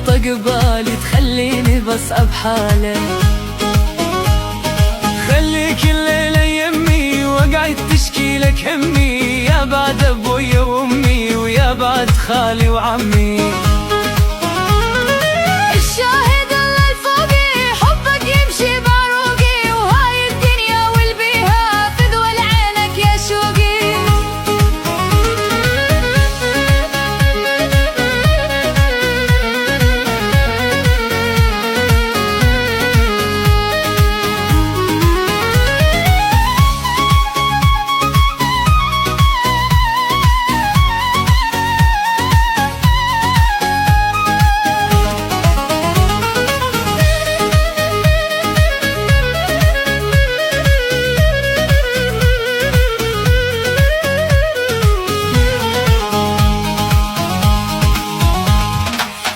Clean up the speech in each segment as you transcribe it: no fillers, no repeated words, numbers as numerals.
تتخطى قبالي تخليني بصعب حالك. خليك الليلة يمي واقعد تشكي لك همي، يا بعد ابويا وامي ويا بعد خالي وعمي. الشاهد الله الفوقي حبك يمشي بعروقي، وهاي الدنيا والبيها في ذول عينك يا شوقي.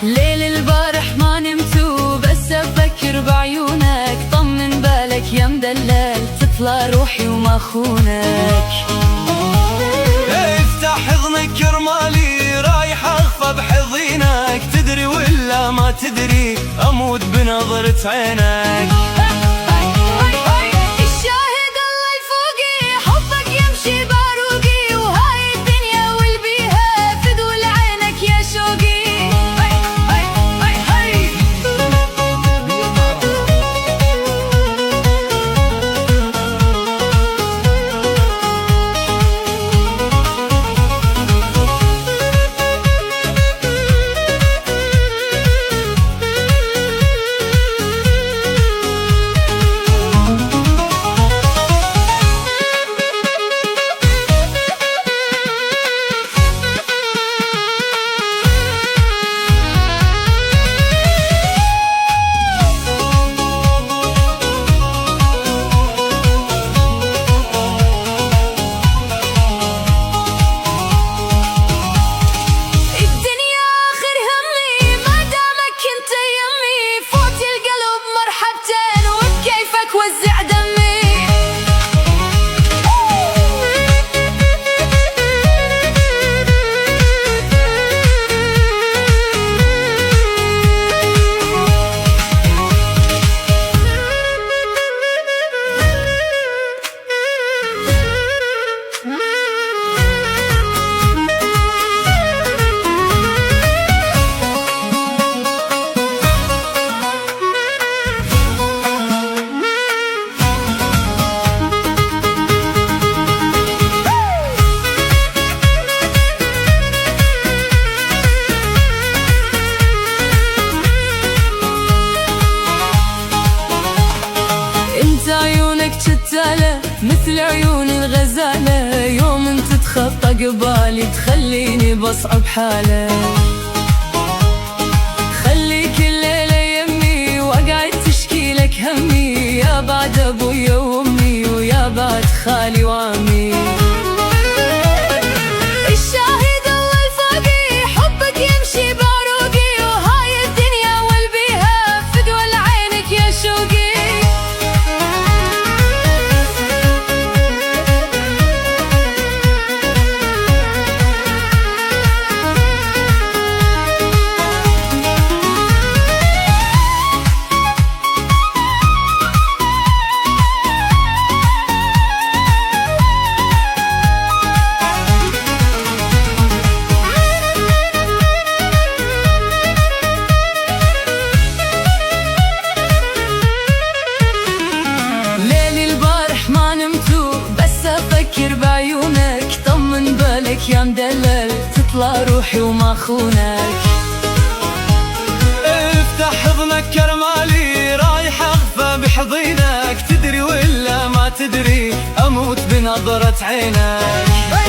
ليل البارح ما نمت وبس افكر بعيونك، طمن بالك يا مدلل تطلع روحي وما خونك. افتح حضنك كرمالي رايح اخفى بحضينك، تدري ولا ما تدري اموت بنظرة عينك. الشاهد الله الفوقي حبك يمشي بعروقي، وهاي الدنيا والبيها في ذول عينك يا شوقي. وزع دمي عيونك شتالة مثل عيون الغزالة، يوم انت تتخطى قبالي تخليني بصعب حالة. خليك الليلة يمي واقعد تشكي لك همي، يا بعد ابويا وامي ويا بعد خالي وعمي. الشاهد الله الفوقي حبك يمشي بعروقي، وهاي الدنيا والبيها في ذول عينك يا شوقي. بعيونك طمن بالك يا مدلل تطلع روحي وما خونك. افتح حضنك كرمالي رايح اخفى بحضينك، تدري ولا ما تدري اموت بنظرة عينك.